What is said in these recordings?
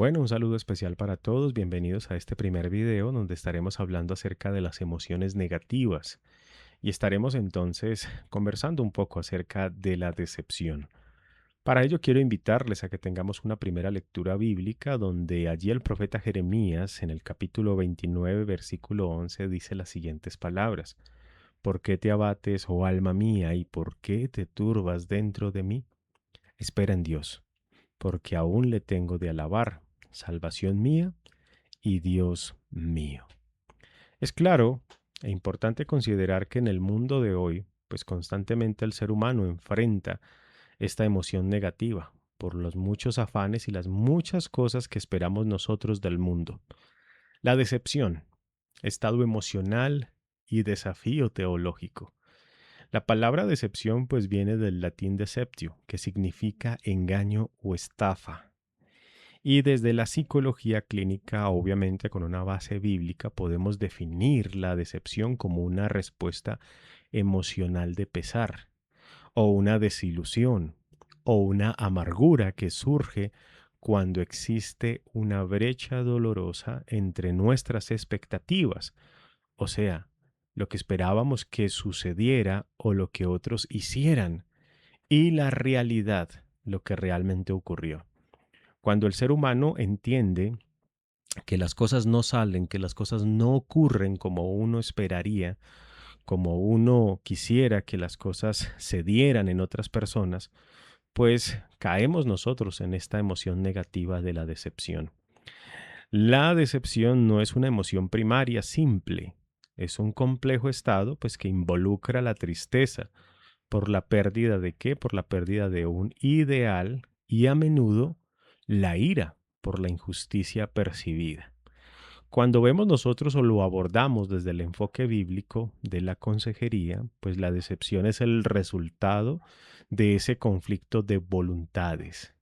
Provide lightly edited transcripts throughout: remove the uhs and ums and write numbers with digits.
Bueno, un saludo especial para todos. Bienvenidos a este primer video donde estaremos hablando acerca de las emociones negativas y estaremos entonces conversando un poco acerca de la decepción. Para ello quiero invitarles a que tengamos una primera lectura bíblica donde allí el profeta Jeremías en el capítulo 29 versículo 11 dice las siguientes palabras. ¿Por qué te abates, oh alma mía, y por qué te turbas dentro de mí? Espera en Dios, porque aún le tengo de alabar, salvación mía y Dios mío. Es claro e importante considerar que en el mundo de hoy, pues constantemente el ser humano enfrenta esta emoción negativa por los muchos afanes y las muchas cosas que esperamos nosotros del mundo. La decepción, estado emocional y desafío teológico. La palabra decepción pues viene del latín deceptio, que significa engaño o estafa. Y desde la psicología clínica, obviamente con una base bíblica, podemos definir la decepción como una respuesta emocional de pesar, o una desilusión, o una amargura que surge cuando existe una brecha dolorosa entre nuestras expectativas, o sea, lo que esperábamos que sucediera o lo que otros hicieran, y la realidad, lo que realmente ocurrió. Cuando el ser humano entiende que las cosas no salen, que las cosas no ocurren como uno esperaría, como uno quisiera que las cosas se dieran en otras personas, pues caemos nosotros en esta emoción negativa de la decepción. La decepción no es una emoción primaria simple, es un complejo estado pues que involucra la tristeza por la pérdida de qué, por la pérdida de un ideal y a menudo la ira por la injusticia percibida. Cuando vemos nosotros o lo abordamos desde el enfoque bíblico de la consejería, pues la decepción es el resultado de ese conflicto de voluntades.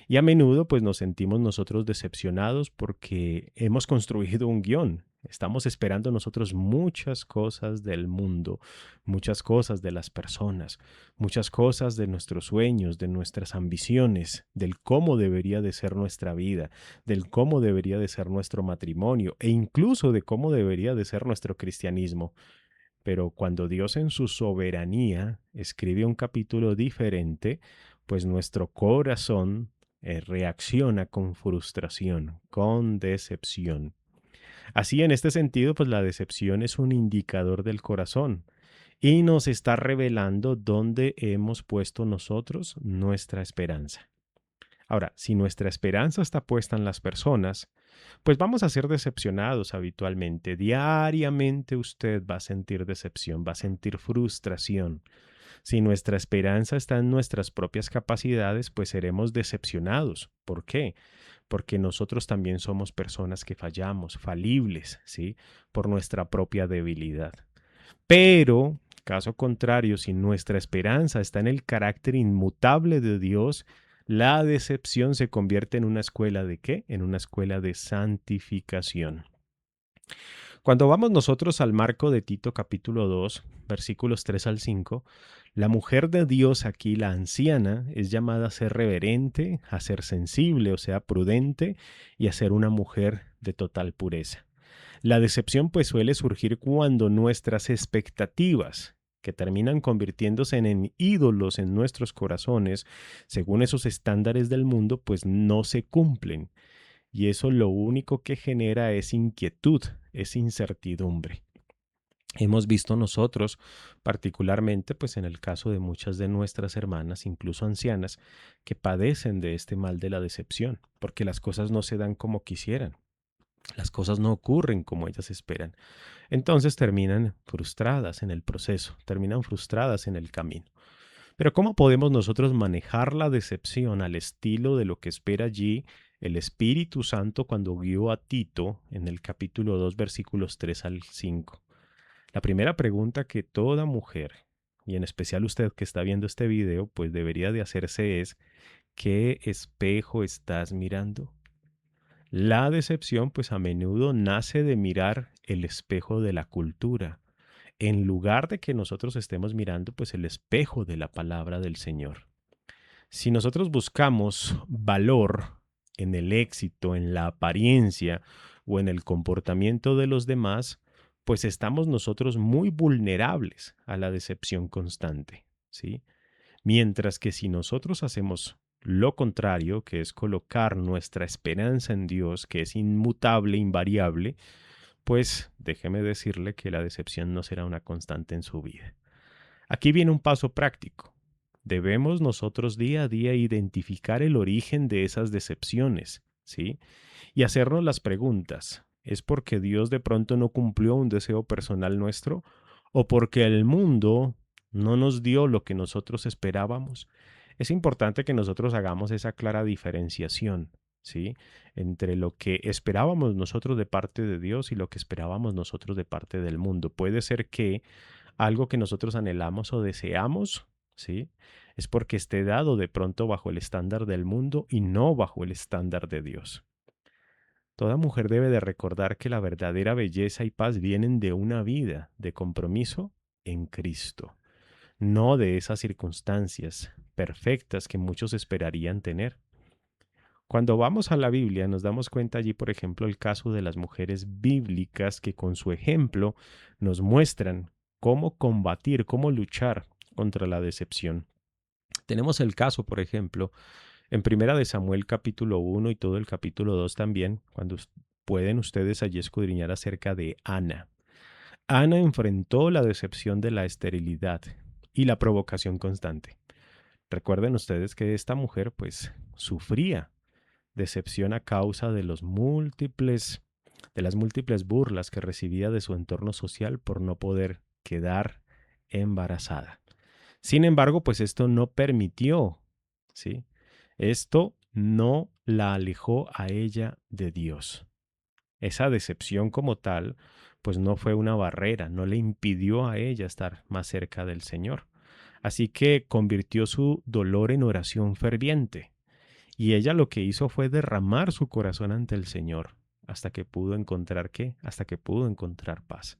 Y a menudo pues nos sentimos nosotros decepcionados porque hemos construido un guión. Estamos esperando nosotros muchas cosas del mundo, muchas cosas de las personas, muchas cosas de nuestros sueños, de nuestras ambiciones, del cómo debería de ser nuestra vida, del cómo debería de ser nuestro matrimonio e incluso de cómo debería de ser nuestro cristianismo. Pero cuando Dios en su soberanía escribe un capítulo diferente, pues nuestro corazón reacciona con frustración, con decepción. Así, en este sentido, pues la decepción es un indicador del corazón y nos está revelando dónde hemos puesto nosotros nuestra esperanza. Ahora, si nuestra esperanza está puesta en las personas, pues vamos a ser decepcionados habitualmente. Diariamente usted va a sentir decepción, va a sentir frustración. Si nuestra esperanza está en nuestras propias capacidades, pues seremos decepcionados. ¿Por qué? Porque nosotros también somos personas que fallamos, falibles, ¿sí? Por nuestra propia debilidad. Pero, caso contrario, si nuestra esperanza está en el carácter inmutable de Dios, la decepción se convierte en una escuela de ¿qué? En una escuela de santificación. Cuando vamos nosotros al marco de Tito capítulo 2, versículos 3 al 5, la mujer de Dios aquí, la anciana, es llamada a ser reverente, a ser sensible, o sea, prudente, y a ser una mujer de total pureza. La decepción pues suele surgir cuando nuestras expectativas, que terminan convirtiéndose en ídolos en nuestros corazones, según esos estándares del mundo, pues no se cumplen. Y eso lo único que genera es inquietud, es incertidumbre. Hemos visto nosotros, particularmente pues en el caso de muchas de nuestras hermanas, incluso ancianas, que padecen de este mal de la decepción, porque las cosas no se dan como quisieran. Las cosas no ocurren como ellas esperan. Entonces terminan frustradas en el proceso, terminan frustradas en el camino. Pero ¿cómo podemos nosotros manejar la decepción al estilo de lo que espera allí el Espíritu Santo cuando guió a Tito en el capítulo 2 versículos 3 al 5? La primera pregunta que toda mujer, y en especial usted que está viendo este video, pues debería de hacerse es, ¿qué espejo estás mirando? La decepción, pues a menudo nace de mirar el espejo de la cultura, en lugar de que nosotros estemos mirando, pues el espejo de la palabra del Señor. Si nosotros buscamos valor en el éxito, en la apariencia o en el comportamiento de los demás, pues estamos nosotros muy vulnerables a la decepción constante, ¿sí? Mientras que si nosotros hacemos lo contrario, que es colocar nuestra esperanza en Dios, que es inmutable, invariable, pues déjeme decirle que la decepción no será una constante en su vida. Aquí viene un paso práctico. Debemos nosotros día a día identificar el origen de esas decepciones, ¿sí? Y hacernos las preguntas. ¿Es porque Dios de pronto no cumplió un deseo personal nuestro? ¿O porque el mundo no nos dio lo que nosotros esperábamos? Es importante que nosotros hagamos esa clara diferenciación, ¿sí? Entre lo que esperábamos nosotros de parte de Dios y lo que esperábamos nosotros de parte del mundo. Puede ser que algo que nosotros anhelamos o deseamos, ¿sí? Es porque esté dado de pronto bajo el estándar del mundo y no bajo el estándar de Dios. Toda mujer debe de recordar que la verdadera belleza y paz vienen de una vida de compromiso en Cristo, no de esas circunstancias perfectas que muchos esperarían tener. Cuando vamos a la Biblia nos damos cuenta allí, por ejemplo, el caso de las mujeres bíblicas que con su ejemplo nos muestran cómo combatir, cómo luchar contra la decepción. Tenemos el caso, por ejemplo, en Primera de Samuel capítulo 1 y todo el capítulo 2 también, cuando pueden ustedes allí escudriñar acerca de Ana. Ana enfrentó la decepción de la esterilidad y la provocación constante. Recuerden ustedes que esta mujer pues sufría decepción a causa de de las múltiples burlas que recibía de su entorno social por no poder quedar embarazada. Sin embargo, pues esto no permitió, ¿sí? Esto no la alejó a ella de Dios. Esa decepción como tal, pues no fue una barrera, no le impidió a ella estar más cerca del Señor. Así que convirtió su dolor en oración ferviente. Y ella lo que hizo fue derramar su corazón ante el Señor, hasta que pudo encontrar ¿qué? Hasta que pudo encontrar paz.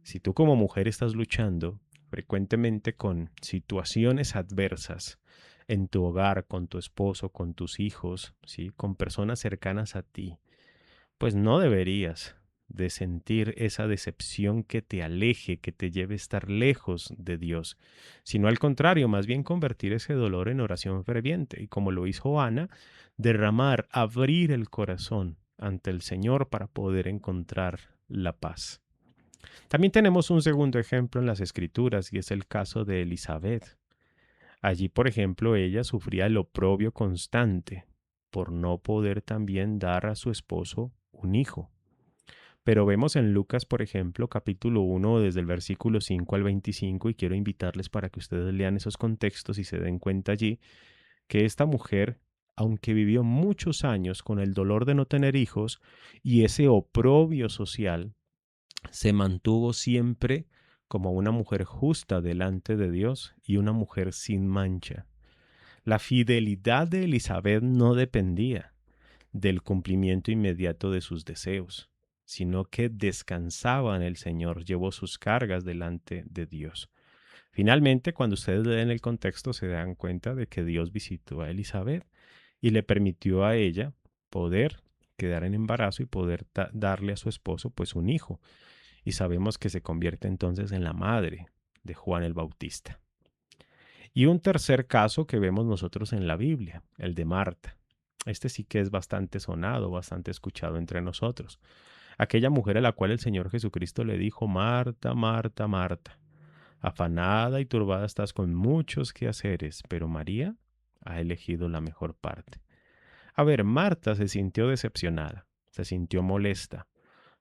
Si tú como mujer estás luchando frecuentemente con situaciones adversas en tu hogar, con tu esposo, con tus hijos, ¿sí? Con personas cercanas a ti, pues no deberías de sentir esa decepción que te aleje, que te lleve a estar lejos de Dios, sino al contrario, más bien convertir ese dolor en oración ferviente y como lo hizo Ana, derramar, abrir el corazón ante el Señor para poder encontrar la paz. También tenemos un segundo ejemplo en las Escrituras y es el caso de Elizabeth. Allí, por ejemplo, ella sufría el oprobio constante por no poder también dar a su esposo un hijo. Pero vemos en Lucas, por ejemplo, capítulo 1, desde el versículo 5 al 25, y quiero invitarles para que ustedes lean esos contextos y se den cuenta allí que esta mujer, aunque vivió muchos años con el dolor de no tener hijos y ese oprobio social, se mantuvo siempre como una mujer justa delante de Dios y una mujer sin mancha. La fidelidad de Elizabeth no dependía del cumplimiento inmediato de sus deseos, sino que descansaba en el Señor, llevó sus cargas delante de Dios. Finalmente, cuando ustedes leen el contexto, se dan cuenta de que Dios visitó a Elizabeth y le permitió a ella poder quedar en embarazo y poder darle a su esposo pues un hijo. Y sabemos que se convierte entonces en la madre de Juan el Bautista. Y un tercer caso que vemos nosotros en la Biblia, el de Marta. Este sí que es bastante sonado, bastante escuchado entre nosotros. Aquella mujer a la cual el Señor Jesucristo le dijo, Marta, Marta, Marta, afanada y turbada estás con muchos quehaceres, pero María ha elegido la mejor parte. A ver, Marta se sintió decepcionada, se sintió molesta,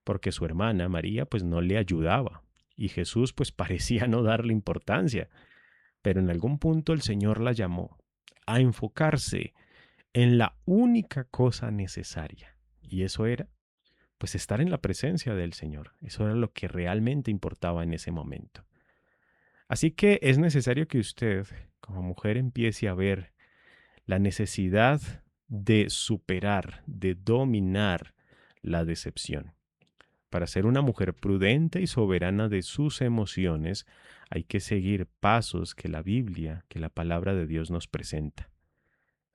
porque su hermana María pues no le ayudaba y Jesús pues parecía no darle importancia. Pero en algún punto el Señor la llamó a enfocarse en la única cosa necesaria. Y eso era, pues, estar en la presencia del Señor. Eso era lo que realmente importaba en ese momento. Así que es necesario que usted, como mujer, empiece a ver la necesidad de superar, de dominar la decepción. Para ser una mujer prudente y soberana de sus emociones, hay que seguir pasos que la Biblia, que la palabra de Dios nos presenta.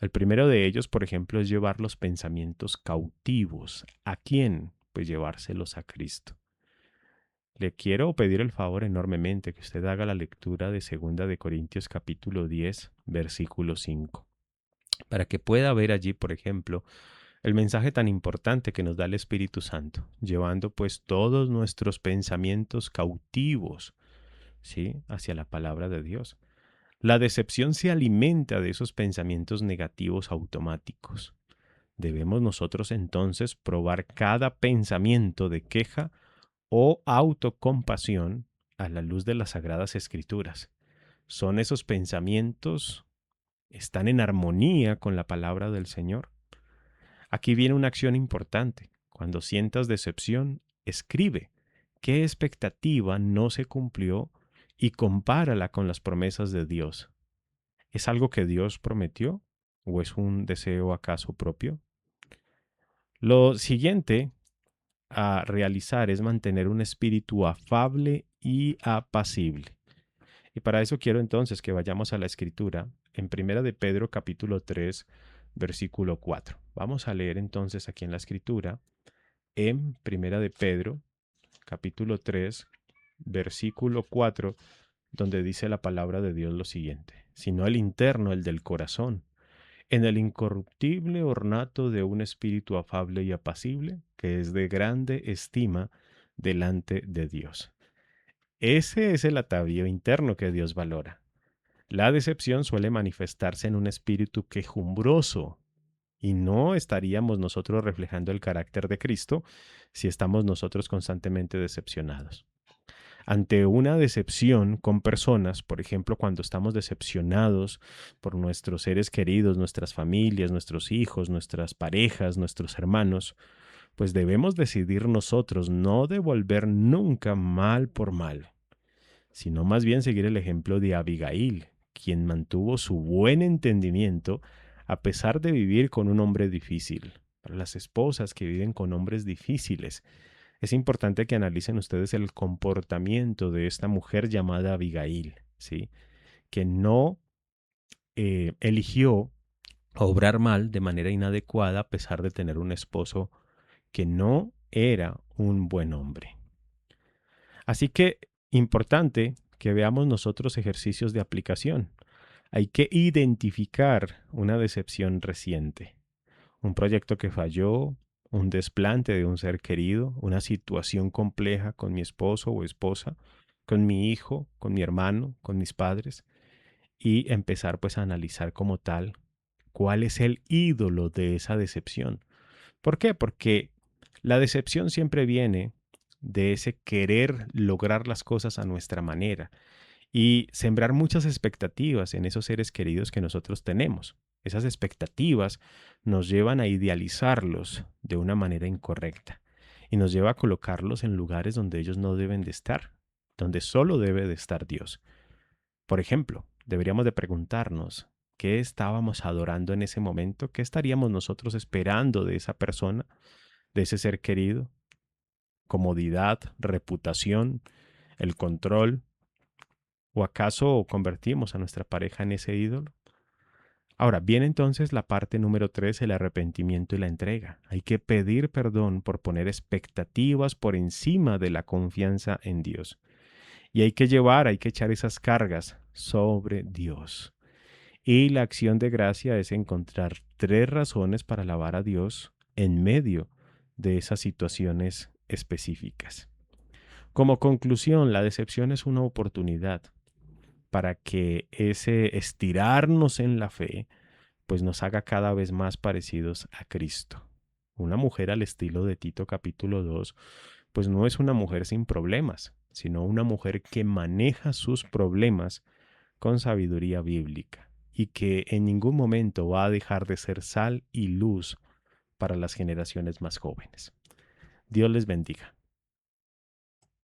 El primero de ellos, por ejemplo, es llevar los pensamientos cautivos. ¿A quién? Pues llevárselos a Cristo. Le quiero pedir el favor enormemente que usted haga la lectura de 2 Corintios capítulo 10, versículo 5, para que pueda ver allí, por ejemplo, el mensaje tan importante que nos da el Espíritu Santo, llevando pues todos nuestros pensamientos cautivos, ¿sí?, hacia la palabra de Dios. La decepción se alimenta de esos pensamientos negativos automáticos. Debemos nosotros entonces probar cada pensamiento de queja o autocompasión a la luz de las Sagradas Escrituras. ¿Son esos pensamientos, están en armonía con la palabra del Señor? Aquí viene una acción importante. Cuando sientas decepción, escribe qué expectativa no se cumplió y compárala con las promesas de Dios. ¿Es algo que Dios prometió o es un deseo acaso propio? Lo siguiente a realizar es mantener un espíritu afable y apacible. Y para eso quiero entonces que vayamos a la escritura en Primera de Pedro capítulo 3, versículo 4. Vamos a leer entonces aquí en la escritura en Primera de Pedro capítulo 3, versículo 4, donde dice la palabra de Dios lo siguiente: sino el interno, el del corazón, en el incorruptible ornato de un espíritu afable y apacible, que es de grande estima delante de Dios. Ese es el atavío interno que Dios valora. La decepción suele manifestarse en un espíritu quejumbroso, y no estaríamos nosotros reflejando el carácter de Cristo si estamos nosotros constantemente decepcionados. Ante una decepción con personas, por ejemplo, cuando estamos decepcionados por nuestros seres queridos, nuestras familias, nuestros hijos, nuestras parejas, nuestros hermanos, pues debemos decidir nosotros no devolver nunca mal por mal, sino más bien seguir el ejemplo de Abigail, quien mantuvo su buen entendimiento a pesar de vivir con un hombre difícil. Para las esposas que viven con hombres difíciles, es importante que analicen ustedes el comportamiento de esta mujer llamada Abigail, ¿sí?, que no eligió obrar mal de manera inadecuada a pesar de tener un esposo que no era un buen hombre. Así que importante que veamos nosotros ejercicios de aplicación. Hay que identificar una decepción reciente, un proyecto que falló, un desplante de un ser querido, una situación compleja con mi esposo o esposa, con mi hijo, con mi hermano, con mis padres, y empezar pues a analizar como tal cuál es el ídolo de esa decepción. ¿Por qué? Porque la decepción siempre viene de ese querer lograr las cosas a nuestra manera y sembrar muchas expectativas en esos seres queridos que nosotros tenemos. Esas expectativas nos llevan a idealizarlos de una manera incorrecta y nos lleva a colocarlos en lugares donde ellos no deben de estar, donde solo debe de estar Dios. Por ejemplo, deberíamos de preguntarnos qué estábamos adorando en ese momento, qué estaríamos nosotros esperando de esa persona, de ese ser querido: comodidad, reputación, el control. ¿O acaso convertimos a nuestra pareja en ese ídolo? Ahora, viene entonces la parte número 3, el arrepentimiento y la entrega. Hay que pedir perdón por poner expectativas por encima de la confianza en Dios. Y hay que echar esas cargas sobre Dios. Y la acción de gracia es encontrar 3 razones para alabar a Dios en medio de esas situaciones específicas. Como conclusión, la decepción es una oportunidad para que ese estirarnos en la fe pues nos haga cada vez más parecidos a Cristo. Una mujer al estilo de Tito capítulo 2, pues no es una mujer sin problemas, sino una mujer que maneja sus problemas con sabiduría bíblica y que en ningún momento va a dejar de ser sal y luz para las generaciones más jóvenes. Dios les bendiga.